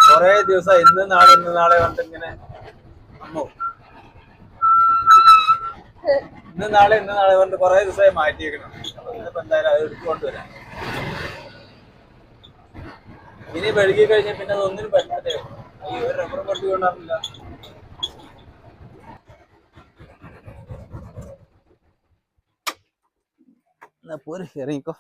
കൊറേ ദിവസം ഇന്ന് നാളെ പറഞ്ഞിങ്ങനെ അമ്മോ ഇന്ന് നാളെ പറഞ്ഞിട്ട് കൊറേ ദിവസമായി മാറ്റിയേക്കണം. ഇന്നിപ്പോ എന്തായാലും അത് എടുത്തു കൊണ്ടുവരാം. ഇനി വെളുകി കഴിഞ്ഞാൽ പിന്നെ അതൊന്നിനും പറ്റാതെ ഈ ഒരു റബ്ബർ പൊട്ടി കൊണ്ടാറില്ല. പോരെ ഇറങ്ങിക്കോ.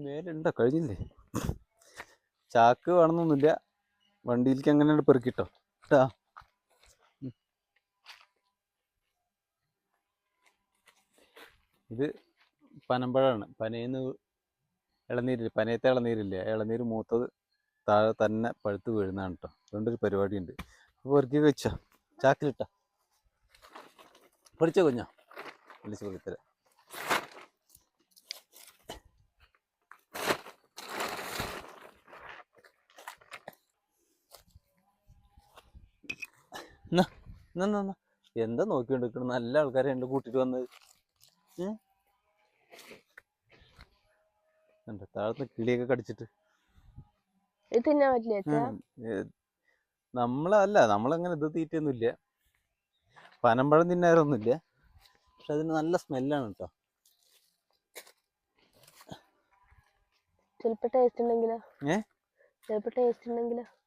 മേലുണ്ടോ? കഴിഞ്ഞില്ലേ? ചാക്ക് വേണമെന്നൊന്നുമില്ല, വണ്ടിയിലേക്ക് അങ്ങനെ പെറുക്കിട്ടോ കേട്ടാ. ഇത് പനമ്പഴമാണ്. പനയിന്ന് ഇളനീരില്ല, പനയത്തെ ഇളനീരില്ലേ, ഇളനീര് മൂത്തത് താഴെ തന്നെ പഴുത്ത് വീഴുന്നതാണ് കേട്ടോ. അതുകൊണ്ടൊരു പരിപാടിയുണ്ട്. അപ്പോൾ പെറുക്കി വെച്ചോ, ചാക്കിലിട്ടാ പൊടിച്ചോ കുഞ്ഞോ, വിളിച്ച് കൊടുത്തരാം. എന്താ നോക്കിക്കൊണ്ടിരിക്കണം? നല്ല ആൾക്കാരെ എൻ്റെ കൂട്ടിട്ട് വന്നത്. താഴത്തെ കിളിയൊക്കെ കടിച്ചിട്ട് നമ്മളങ്ങനെ ഇത് തീറ്റയൊന്നുമില്ല. പനമ്പഴം തിന്നാറൊന്നുമില്ല, പക്ഷെ അതിന് നല്ല സ്മെല്ലാണ് കേട്ടോ.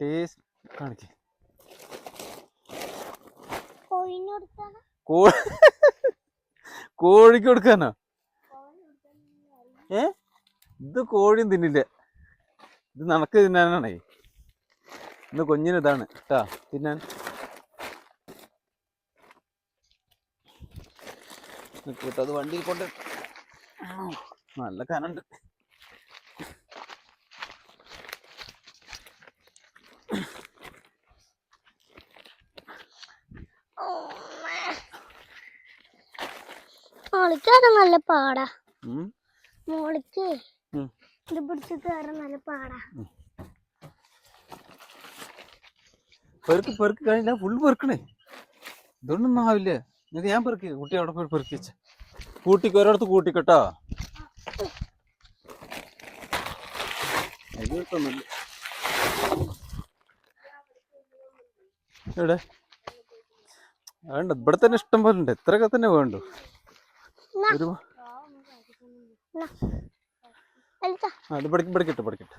ടേസ്റ്റ് കാണിക്കേ. കോഴിക്ക് കൊടുക്കാനോ? ഇത് കോഴിയും തിന്നില്ല, ഇത് നനക്ക് തിന്നാനാണേ. ഇന്ന് കുഞ്ഞിന് ഇതാണ് കേട്ടാ തിന്നാൻ. അത് വണ്ടിയിൽ കൊണ്ട് നല്ല കനുണ്ട്. നല്ല പാടാ മോളിക്ക് ഇത് പിടിച്ച് കയറാൻ നല്ല പാടാ. പെറുക്ക് കഴിഞ്ഞ ഫുൾ പെറുക്കണേ. ഇതൊന്നും ആവില്ലേ? എന്നിട്ട് ഞാൻ പെറുക്കി, കുട്ടി അവിടെ പോയി പെറുക്കി വെച്ച കൂട്ടിക്ക് ഒരിടത്ത് കൂട്ടിക്കട്ടോ. ഇവിടെ വേണ്ട, ഇവിടെ തന്നെ ഇഷ്ടം പോലെ ഉണ്ട്. എത്രയൊക്കെ തന്നെ വേണ്ടു. അത് പഠിക്കട്ടെ.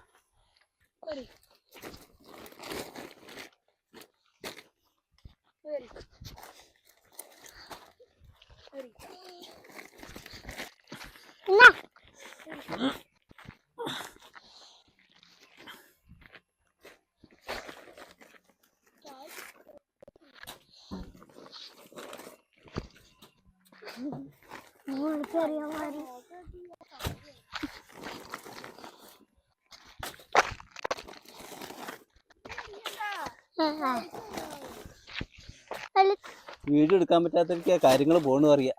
വീഡിയോ എടുക്കാൻ പറ്റാത്തവർക്ക് കാര്യങ്ങൾ പോണു അറിയാം.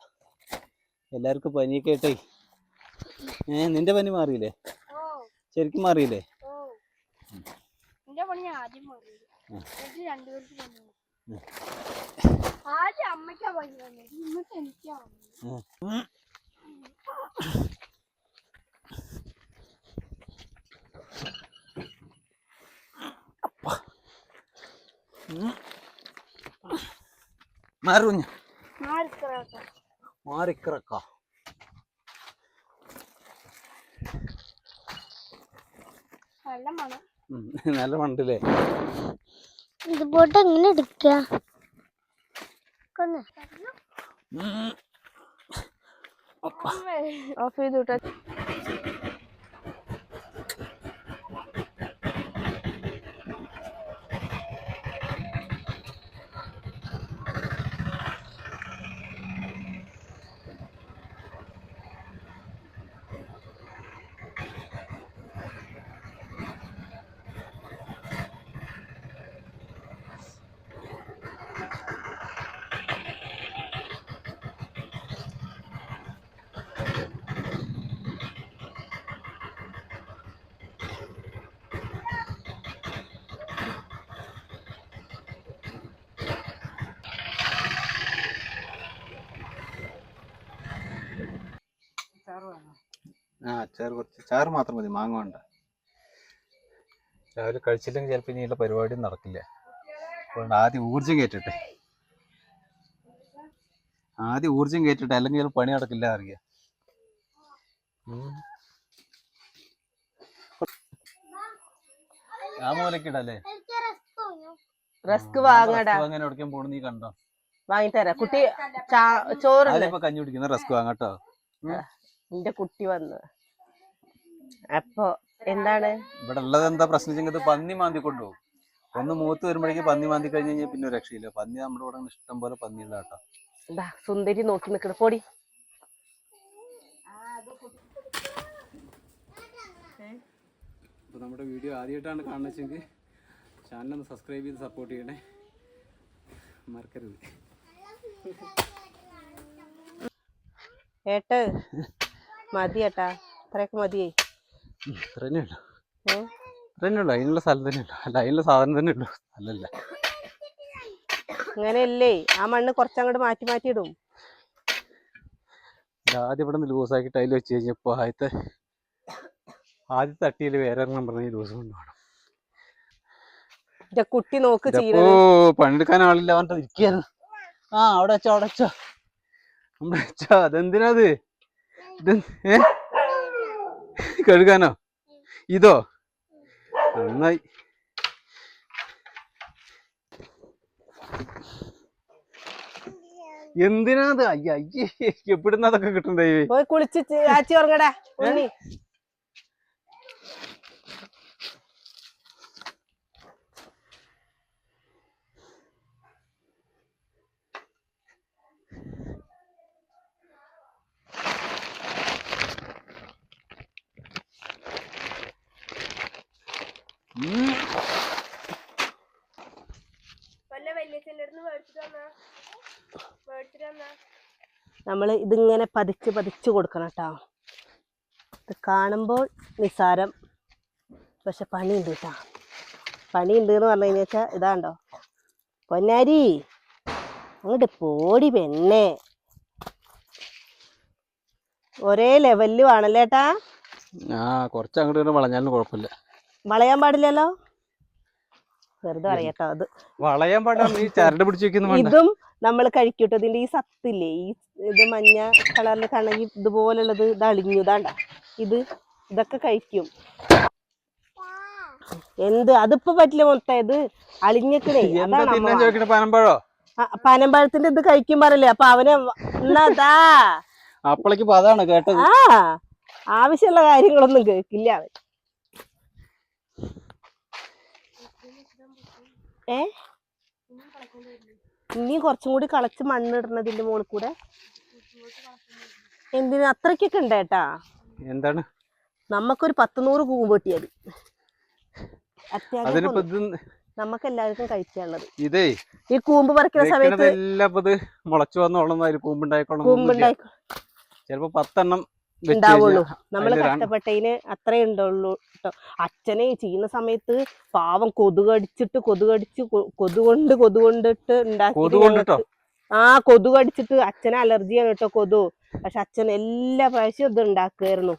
എല്ലാവർക്കും പനിയൊക്കെ ആയിട്ടേ. നിന്റെ പനി മാറിയില്ലേ? ശരിക്കും മാറിയില്ലേ? മാറിക്ക നല്ല മണ്ടല്ലേ. ഇത് പോട്ട് എങ്ങനെ എടുക്ക? ഓഫ് ചെയ്തു. ആ അച്ചാറ് കുറച്ച് ചാറ് മാത്രം മതി, മാങ്ങ വേണ്ട. രാവിലെ കഴിച്ചില്ലെങ്കിൽ ചിലപ്പോൾ ഇനിയുള്ള പരിപാടിയും നടക്കില്ല. അതുകൊണ്ട് ആദ്യം ഊർജ്ജം കയറ്റട്ടെ, അല്ലെങ്കിൽ ചിലപ്പോൾ പണി നടക്കില്ല അറിയാം. ആ മൂലക്കിടല്ലേ റസ്ക് വാങ്ങടാ. അങ്ങനെ എവിടേക്കും പോണു നീ കണ്ടോ? വാങ്ങിത്തരാ കുട്ടി. ചോറ് കഞ്ഞി കുടിക്കുന്ന റസ്ക് വാങ്ങട്ടോ. എന്റെ കുട്ടി വന്നു. അപ്പൊ എന്താണ് ഇവിടെ ഉള്ളത്? എന്താ പ്രശ്നം വെച്ചെങ്കിൽ പന്നി മാന്തി കൊണ്ടുപോകും. ഒന്ന് മൂത്ത് വരുമ്പോഴേക്കും പന്നി മാന്തി കഴിഞ്ഞ് കഴിഞ്ഞാൽ പിന്നെ ഒരു രക്ഷയില്ല. പന്നി നമ്മുടെ ഇവിടെ ഇഷ്ടം പോലെ പന്നിയുള്ള കേട്ടോ. എന്താ സുന്ദരി നോക്കി നിക്കണ പൊടി. അപ്പോൾ നമ്മുടെ വീഡിയോ ആദ്യമായിട്ടാണ് കാണുന്നതെങ്കിൽ ചാനലൊന്ന് സബ്സ്ക്രൈബ് ചെയ്ത് സപ്പോർട്ട് ചെയ്യണേ, മറക്കരുത്. ഏട്ട് മതി ഏട്ടാ, അത്രയൊക്കെ മതിയേ. ഇത്രതന്നെയുള്ളൂ, അതിനുള്ള സ്ഥലം തന്നെയുള്ളൂ. അല്ല അതിനുള്ള സാധനം തന്നെ ഉള്ളൂ, അല്ലല്ല. അങ്ങനെയല്ലേ, ആ മണ്ണ് കുറച്ചങ്ങോട്ട് മാറ്റി മാറ്റി ഇടും. ആദ്യം ഇവിടെ നിന്ന് ലൂസാക്കിയിട്ട് അതിൽ വെച്ച് കഴിഞ്ഞപ്പോൾ ആദ്യത്തെ തട്ടിയിൽ വേറെ ഒരെണ്ണം പറഞ്ഞ ലൂസ് കൊണ്ടുപോകണം. കുട്ടി നോക്ക് ഓ പണിയെടുക്കാൻ ആളില്ല പറഞ്ഞിട്ട് ഇരിക്കുകയായിരുന്നു. ആ അവിടെ വെച്ചോ അതെന്തിനാത്? കഴുകാനോ? ഇതോ? നന്നായി. എന്തിനാത്? അയ്യേ എവിടുന്ന അതൊക്കെ കിട്ടണ്ടേ? പോയി കുളിച്ച് ആച്ചി ഉറങ്ങടാ ഉണ്ണി. നമ്മള് ഇതിങ്ങനെ പതിച്ച് കൊടുക്കണം കേട്ടോ. ഇത് കാണുമ്പോൾ നിസ്സാരം, പക്ഷെ പണിയുണ്ട് കേട്ടോ. പണിയുണ്ട് എന്ന് പറഞ്ഞു കഴിഞ്ഞാൽ ഇതാണ്ടോ പൊന്നാരി, അങ്ങോട്ട് പോടി പെണ്ണേ. ഒരേ ലെവലിലും ആണല്ലേ ഏട്ടാ? കുറച്ച് അങ്ങോട്ട് വളഞ്ഞാലും കുഴപ്പമില്ല. വളയാൻ പാടില്ലല്ലോ, വെറുതെ അറിയട്ടോ. അത് വളയാൻ പാടില്ല, ചരട് പിടിച്ച് വെക്കുന്നു. ഇതും നമ്മൾ കഴിക്കട്ടോ. ഇതിന്റെ ഈ സത്തില്ലേ, ഇത് മഞ്ഞ കളറിൽ കണങ്ങി ഇതുപോലുള്ളത് ഇത് അളിഞ്ഞുതാണ്ട. ഇതൊക്കെ കഴിക്കും. എന്ത് അതിപ്പോ പറ്റില്ല മൊത്തം, ഇത് അളിഞ്ഞക്കണേ. പനമ്പഴത്തിന്റെ ഇത് കഴിക്കും പറയല്ലേ. അപ്പൊ അവന് എന്നാ അപ്പോഴേക്കും അതാണ് കേട്ടത്. ആവശ്യമുള്ള കാര്യങ്ങളൊന്നും കേൾക്കില്ല അവൻ. ഇനി കുറച്ചും കൂടി കളച്ച് മണ്ണിടണതിന്റെ മുകളിൽ കൂടെ. എന്തിനു അത്രക്കൊക്കെ ഉണ്ടേട്ടാ? എന്താണ് നമ്മക്കൊരു 100 കൂമ്പ് കിട്ടിയത് അത്യാവശ്യം നമുക്ക് എല്ലാവർക്കും കഴിക്കാനുള്ളത്. ഇതേ ഈ കൂമ്പ് പറിക്കുന്ന സമയത്ത് മുളച്ചു വന്നോളും കൂമ്പുണ്ടായിക്കോളും. ചിലപ്പോ 10 എണ്ണം ഉണ്ടാവുള്ളൂ. നമ്മള് കഷ്ടപ്പെട്ടതിന് അത്രേ ഉണ്ടാവുള്ളൂ കേട്ടോ. അച്ഛനെ ചെയ്യുന്ന സമയത്ത് പാവം കൊതുകടിച്ചിട്ട് കൊതുകൊണ്ടിട്ട് ഉണ്ടാക്കി. കൊതുകടിച്ചിട്ട് അച്ഛന് അലർജിയാണ് കേട്ടോ കൊതു. പക്ഷെ അച്ഛൻ എല്ലാ പ്രാവശ്യവും ഇത് ഉണ്ടാക്കുമായിരുന്നു.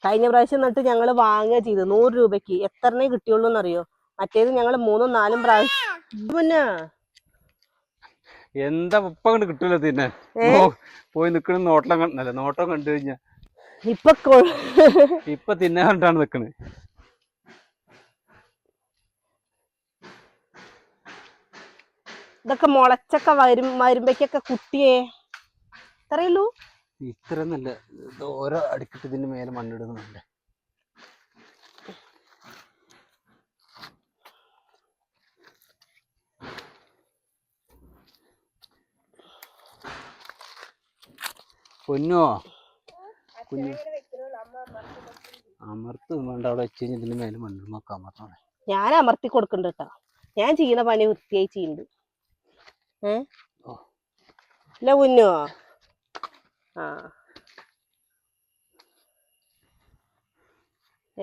കഴിഞ്ഞ പ്രാവശ്യം എന്നിട്ട് ഞങ്ങള് വാങ്ങുക ചെയ്തു 100 രൂപയ്ക്ക്. എത്രണ്ണേ കിട്ടിയുള്ളൂ എന്നറിയോ? മറ്റേത് ഞങ്ങള് 3ഉം 4ഉം പ്രാവശ്യം. പിന്നെ എന്താ ഇപ്പൊ കിട്ടൂല. പിന്നെ പോയി നിക്കണ നോട്ടം കണ്ടു കഴിഞ്ഞാ ഇപ്പൊ തിന്നാൻ കണ്ടാണ് നിക്കണേ. ഇതൊക്കെ മുളച്ചൊക്കെ വരുമ്പോഴേക്കൊക്കെ കുട്ടിയെ ഇത്രയുള്ളൂ. ഇത്ര നല്ല ഓരോ അടിക്കിട്ട് ഇതിന്റെ മേലെ മണ്ണിടുന്നുണ്ട്. പൊന്നോ കുഞ്ഞു അമർത്ത് വേണ്ട, അവിടെ വെച്ച് കഴിഞ്ഞാൽ ഇതിന്റെ മേലെ മണ്ണിടുമ്പോ അമർത്താണേ. ഞാൻ അമർത്തി കൊടുക്കണ്ട കേട്ടോ. ഞാൻ ചെയ്യുന്ന പണി വൃത്തിയായി ചെയ്യുന്നുണ്ട്. ഇല്ല കുഞ്ഞോ?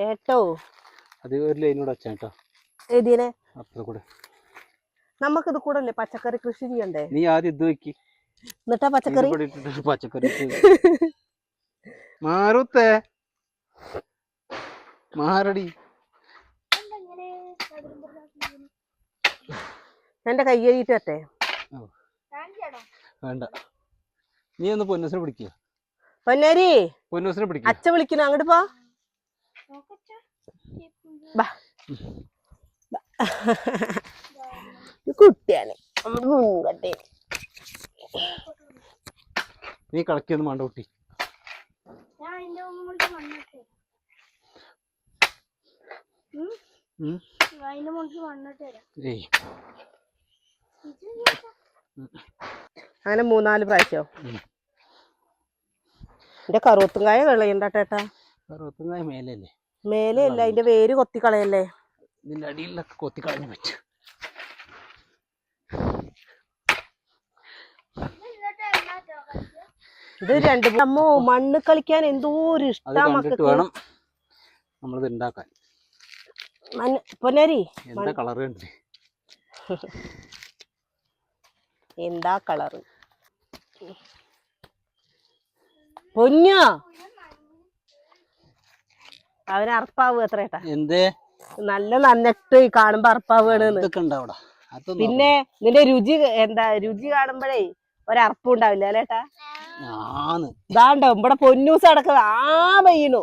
ഏട്ടോ അത് ഒരു ലൈനൂടെ വെച്ചാട്ടോ. ഏതിനെ? അപ്പുറ കൂടെ. നമുക്കിത് കൂടെ അല്ലേ പച്ചക്കറി കൃഷി ചെയ്യണ്ടേ? നീ ആദ്യം ഇത് വെക്കി, എന്നിട്ടാ പച്ചക്കറി. മാറുത്തേ മാറടി. എന്റെ കൈ കഴുകിട്ട് വരട്ടെ? വേണ്ട, നീ ഒന്ന് പൊന്നൂസിനെ പിടിക്കുക. പൊന്നേരി പൊന്നൂസിനെ പിടിക്കുക. അച്ഛ വിളിക്കുന്നു, അങ്ങോട്ട് പോ. കുട്ടിയാണ് നീ കളിക്കൊന്നും വേണ്ട കുട്ടി. അങ്ങനെ 3-4 പ്രാവശ്യം. എന്റെ കറുവത്തുങ്കായ കളയണ്ടേട്ടാ. കറുവത്തുങ്കായ മേലല്ലേ? മേലെയല്ല, അതിന്റെ വേര് കൊത്തി കളയല്ലേ. ഇതിന്റെ അടിയിലൊക്കെ കൊത്തി കളഞ്ഞു പറ്റും. ഇത് അമ്മോ മണ്ണ് കളിക്കാൻ എന്തോ ഒരു ഇഷ്ടം മക്കൾക്ക്. വേണം നമ്മളിത് ഉണ്ടാക്കാൻ. പൊന്നേരി എന്താ കളറ് കണ്ടില്ലേ? എന്താ കളറ് പൊന്നോ. അവന് അറപ്പാവ് എത്ര ഏട്ടാ? എന്തേ? നല്ല നന്നിട്ട് കാണുമ്പോ അറപ്പാവുകയാണ്. പിന്നെ നിന്റെ രുചി രുചി കാണുമ്പോഴേ ഒരറപ്പും ഉണ്ടാവില്ല അല്ലേട്ടാ? ഇതാണ്ടോ ഇവിടെ പൊന്നൂസ് അടക്കം പെയ്യണു.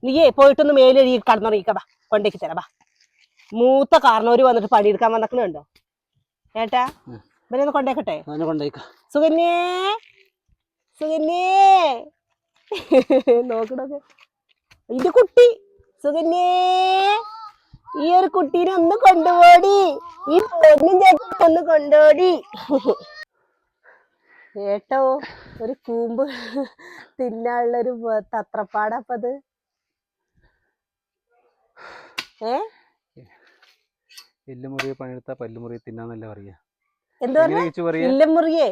നീയേ പോയിട്ടൊന്ന് മേലൊഴി കടന്നുറങ്ങിക്കടാ, കൊണ്ടേക്ക് തരാ. മൂത്ത കാരണവര് വന്നിട്ട് പണിയെടുക്കാൻ വന്നക്കണുണ്ടോ ഏട്ടാ? ഇവനെ ഒന്ന് കൊണ്ടേക്കട്ടെ? സുകന്യേ സുകന്യേ നോക്കണൊക്കെ ഇത് കുട്ടി. സുകന്യേ ഈ ഒരു കുട്ടീനെ ഒന്ന് കൊണ്ടുപോടി, ഈ പൊന്നും ചേട്ടൻ ഒന്ന് കൊണ്ടുപോടി. ഏട്ടോ ഒരു കൂമ്പ് തിന്നാനുള്ളൊരു തത്രപ്പാടപ്പത്. എല്ലുമുറിയെ പണിയെടുത്താ പല്ലുമുറിയെ തിന്നാന്നല്ല പറയാ. എന്താ എല്ലുമുറിയേ?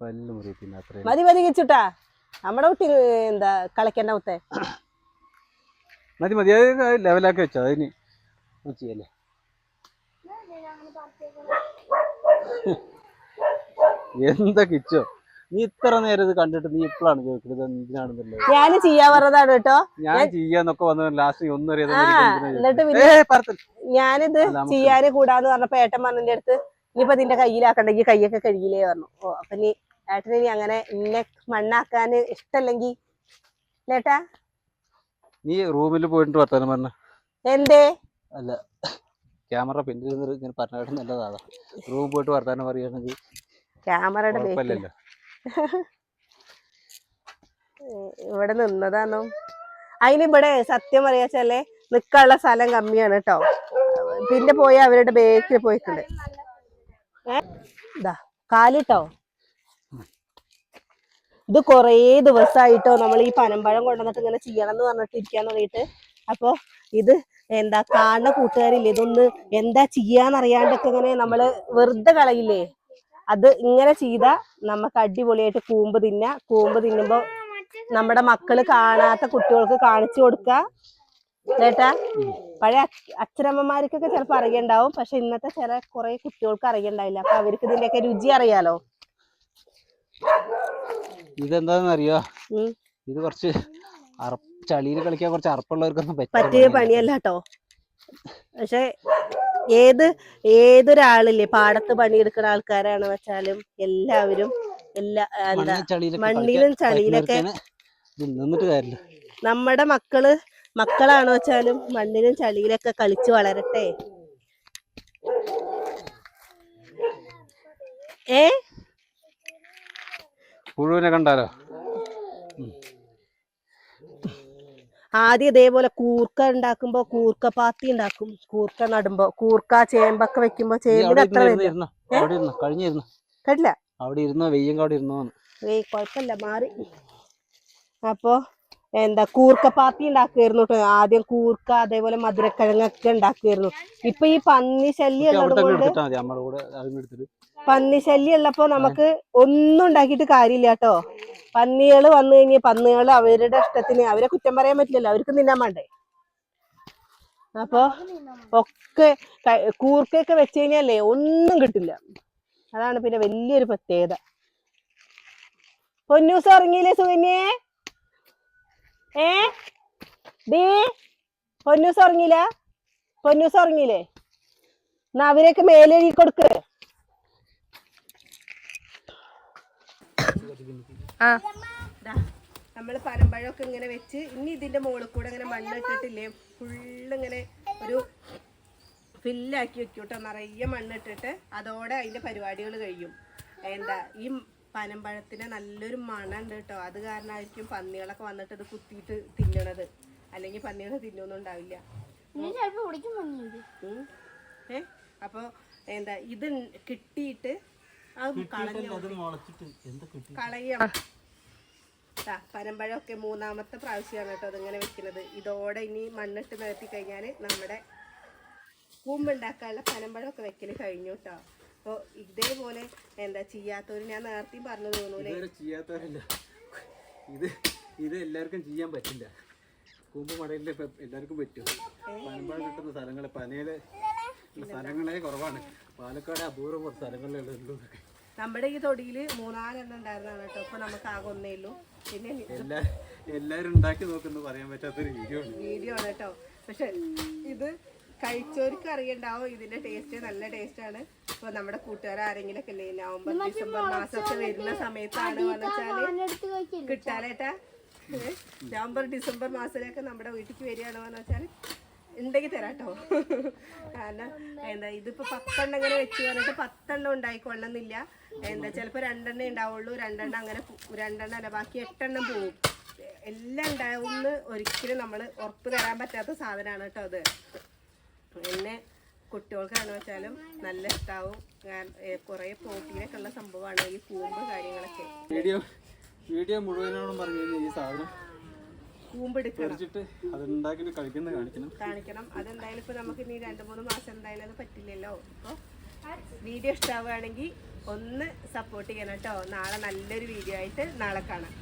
പല്ലുമുറിയെ തിന്നാ. മതി മതി കിച്ചുട്ടാ, നമ്മടെ കുട്ടി എന്താ കളിക്കണ്ട മുത്തേ. മതി മതി, അത് ലെവലാക്കി വെച്ചോ. അതിന് ചെയ്യല്ലേ? എന്താ കിച്ചോ നീ ഇത്ര നേരം ഇത് കണ്ടിട്ട് നീ ഇപ്പോഴാണ് ചോദിക്കുന്നത് എന്തിനാണെന്നുള്ളത്? ഞാൻ ചെയ്യാൻ പറഞ്ഞതാണ് കേട്ടോ. ഞാൻ ചെയ്യാന്നൊക്കെ വന്ന ലാസ്റ്റ് ഒന്നും അറിയാതെ ഞാനിത് ചെയ്യാന് കൂടാന്ന് പറഞ്ഞപ്പോ ഏട്ടൻ പറഞ്ഞതിന്റെ അടുത്ത് ഇനിയിപ്പോ നിന്റെ കയ്യിലാക്കണ്ടെങ്കിൽ കൈയൊക്കെ കഴുകിലേ പറഞ്ഞു. ഓ അപ്പൊ നീ ഏട്ടന് ഇനി അങ്ങനെ ഇന്നെ മണ്ണാക്കാന് ഇഷ്ടല്ലെങ്കിൽ ലേട്ടാ. നീ റൂമിൽ പോയിട്ട് വർത്താനം പറഞ്ഞ എന്തേ? അല്ല ക്യാമറ പിന്നിൽ ഇങ്ങനെ പറഞ്ഞ നല്ലതാ. റൂമിൽ പോയിട്ട് വർത്താനം പറയുകയാണെങ്കിൽ ക്യാമറയുടെ ഇവിടെ നിന്നതാണോ? അതിനിവിടെ സത്യം പറയാച്ചല്ലേ നിക്കാനുള്ള സ്ഥലം കമ്മിയാണ് കേട്ടോ. പിന്നെ പോയി അവരുടെ ബേക്കിൽ പോയിട്ടുണ്ട്. ഇതാ കാലിട്ടോ. ഇത് കൊറേ ദിവസമായിട്ടോ നമ്മൾ ഈ പനമ്പഴം കൊണ്ടുവന്നിട്ട് ഇങ്ങനെ ചെയ്യണം എന്ന് പറഞ്ഞിട്ട് ഇരിക്കാൻ തുടങ്ങിയിട്ട്. അപ്പൊ ഇത് എന്താ കാണുന്ന കൂട്ടുകാരില്ലേ, ഇതൊന്ന് എന്താ ചെയ്യാന്നറിയാണ്ടൊക്കെ ഇങ്ങനെ നമ്മള് വെറുതെ കളയില്ലേ, അത് ഇങ്ങനെ ചെയ്താ നമുക്ക് അടിപൊളിയായിട്ട് കൂമ്പ് തിന്നാ. കൂമ്പ് തിന്നുമ്പോ നമ്മുടെ മക്കള് കാണാത്ത കുട്ടികൾക്ക് കാണിച്ചു കൊടുക്ക ചേട്ടാ. പഴയ അച്ഛനമ്മമാർക്കൊക്കെ ചിലപ്പോ അറിയണ്ടാവും, പക്ഷെ ഇന്നത്തെ കുറെ കുട്ടികൾക്ക് അറിയണ്ടാവില്ല. അപ്പൊ അവർക്ക് ഇതിന്റെയൊക്കെ രുചി അറിയാലോ. ഇതെന്താന്നറിയോ? ഇത് കുറച്ച് ചളിയിൽ കളിക്കാൻ കുറച്ച് അറപ്പുള്ളവർക്കൊന്നും പറ്റിയ പണിയല്ല കേട്ടോ. പക്ഷെ ഏതൊരാളില്ലേ പാടത്ത് പണിയെടുക്കുന്ന ആൾക്കാരാണ് വെച്ചാലും എല്ലാവരും മണ്ണിലും ചളിയിലൊക്കെ നമ്മുടെ മക്കളാണ് വെച്ചാലും മണ്ണിലും ചളിയിലൊക്കെ കളിച്ച് വളരട്ടെ. പുഴുവിനെ കണ്ടാലോ? ആദ്യം ഇതേപോലെ കൂർക്ക ഉണ്ടാക്കുമ്പോ കൂർക്ക പാത്തി ഉണ്ടാക്കും. കൂർക്ക നടുമ്പോ ചേമ്പൊക്കെ വെക്കുമ്പോ ചേമ്പിന് അത്ര കേട്ടില്ല. അവിടെ ഇരുന്നോ വെയ്യങ്കാട് ഇരുന്നോ? കൊഴപ്പില്ല മാറി. അപ്പൊ എന്താ കൂർക്കപ്പാത്തി ഉണ്ടാക്കുമായിരുന്നു കേട്ടോ ആദ്യം. കൂർക്ക അതേപോലെ മധുരക്കിഴങ്ങൊക്കെ ഉണ്ടാക്കുമായിരുന്നു. ഇപ്പൊ ഈ പന്നി ശല്യം ഉള്ളത് കൊണ്ട് പന്നി ശല്യം ഉള്ളപ്പോ നമുക്ക് ഒന്നും ഉണ്ടാക്കിയിട്ട് കാര്യമില്ല കേട്ടോ. പന്നികൾ വന്നു കഴിഞ്ഞാൽ പന്നികൾ അവരുടെ ഇഷ്ടത്തിന്, അവരെ കുറ്റം പറയാൻ പറ്റില്ലല്ലോ, അവർക്ക് തിന്നാൻ വേണ്ടേ. അപ്പൊ ഒക്കെ കൂർക്കയൊക്കെ വെച്ച് കഴിഞ്ഞാലേ ഒന്നും കിട്ടില്ല. അതാണ് പിന്നെ വലിയൊരു പ്രത്യേകത. പൊന്നൂസ് ഉറങ്ങിയില്ലേ സുകന്യേ? ഡീ പൊന്നൂസ് ഉറങ്ങിയില്ല? പൊന്നൂസ് ഉറങ്ങിയില്ലേ? എന്നാ അവരൊക്കെ മേലെഴുതി കൊടുക്ക്. നമ്മള് പനമ്പഴമൊക്കെ ഇങ്ങനെ വെച്ച് ഇനി ഇതിന്റെ മുകളിൽ കൂടെ ഇങ്ങനെ മണ്ണിട്ടിട്ടില്ലേ, ഫുള്ളിങ്ങനെ ഒരു ഫില്ലാക്കി വെക്കൂട്ടോ, നിറയെ മണ്ണിട്ടിട്ട് അതോടെ അതിന്റെ പരിപാടികൾ കഴിയും. എന്താ ഈ പനമ്പഴത്തിന് നല്ലൊരു മണം ഉണ്ട് കേട്ടോ. അത് കാരണമായിരിക്കും പന്നികളൊക്കെ വന്നിട്ട് ഇത് കുത്തിയിട്ട് തിന്നണത്. അല്ലെങ്കിൽ പന്നികൾ തിന്നൊന്നും ഉണ്ടാവില്ല. അപ്പൊ എന്താ ഇത് കിട്ടിയിട്ട് അത് കളയാം. പനമ്പഴമൊക്കെ 3ാമത്തെ പ്രാവശ്യമാണ് കേട്ടോ അതിങ്ങനെ വെക്കുന്നത്. ഇതോടെ ഇനി മണ്ണിട്ട് നിരത്തി കഴിഞ്ഞാല് നമ്മുടെ കൂമ്പുണ്ടാക്കാനുള്ള പനമ്പഴമൊക്കെ വെക്കല് കഴിഞ്ഞു കേട്ടോ. അപ്പോൾ ഇതേപോലെ എന്താ ചെയ്യാത്തവര്, ഞാൻ നേരത്തെയും പറഞ്ഞു തോന്നൂലേ, ചെയ്യാത്തവരല്ല, ഇത് എല്ലാവർക്കും ചെയ്യാൻ പറ്റില്ല. കൂമ്പ് മടയിലെ എല്ലാവർക്കും പറ്റും. പനമ്പഴം കിട്ടുന്ന സ്ഥലങ്ങള് പനയിലെ സ്ഥലങ്ങളെ കുറവാണ്. പാലക്കാട് അപൂർവം കുറച്ച് സ്ഥലങ്ങളിലേ ഉള്ളൂ. നമ്മുടെ ഈ തൊടിയില് 3-4 എണ്ണം ഉണ്ടായിരുന്നാണ് കേട്ടോ. ഇപ്പൊ നമുക്ക് ആകെ ഒന്നേ ഉള്ളൂ. പിന്നെ എല്ലാരും ഉണ്ടാക്കി നോക്കുന്നു പറയാൻ പറ്റാത്തൊരു വീഡിയോ ആണ് കേട്ടോ. പക്ഷെ ഇത് കഴിച്ചവർക്ക് അറിയണ്ടാവും ഇതിന്റെ ടേസ്റ്റ് നല്ല ടേസ്റ്റ് ആണ്. ഇപ്പൊ നമ്മുടെ കൂട്ടുകാർ ആരെങ്കിലും ഒക്കെ അല്ലേ നവംബർ ഡിസംബർ മാസമൊക്കെ വരുന്ന സമയത്താണ് വന്നുവെച്ചാല് കിട്ടാലേട്ടാ. നവംബർ ഡിസംബർ മാസത്തിലൊക്കെ നമ്മുടെ വീട്ടിലേക്ക് വരികയാണോ എന്ന് വെച്ചാൽ ഉണ്ടെങ്കിൽ തരാട്ടോ. കാരണം എന്താ ഇതിപ്പോ 10 എണ്ണം ഇങ്ങനെ വെച്ച് പറഞ്ഞിട്ട് 10 എണ്ണം ഉണ്ടായിക്കൊള്ളുന്നില്ല. എന്താ ചിലപ്പോ 2 എണ്ണം ഉണ്ടാവുള്ളൂ. 2 എണ്ണം അങ്ങനെ 2 എണ്ണം അല്ല, ബാക്കി 8 എണ്ണം പോവും. എല്ലാം ഉണ്ടാവുമെന്ന് ഒരിക്കലും നമ്മൾ ഉറപ്പ് തരാൻ പറ്റാത്ത സാധനമാണ് കേട്ടോ അത്. പിന്നെ കുട്ടികൾക്കാണെന്ന് വെച്ചാലും നല്ല ഇഷ്ടാവും. കുറെ പ്രോട്ടീനൊക്കെ ഉള്ള സംഭവമാണ് ഈ കൂമ്പ് കാര്യങ്ങളൊക്കെ. വീഡിയോ മുഴുവനോടും പറഞ്ഞു കഴിഞ്ഞാൽ ഈ സാധനം കൂമ്പെടുക്കണം, അതുണ്ടാക്കി കാണിക്കണം. അതെന്തായാലും ഇപ്പൊ നമുക്ക് ഇനി 2-3 മാസം എന്തായാലും അത് പറ്റില്ലല്ലോ. അപ്പോൾ വീഡിയോ ഇഷ്ടമാവുകയാണെങ്കിൽ ഒന്ന് സപ്പോർട്ട് ചെയ്യണം കേട്ടോ. നാളെ നല്ലൊരു വീഡിയോ ആയിട്ട് നാളെ കാണാം.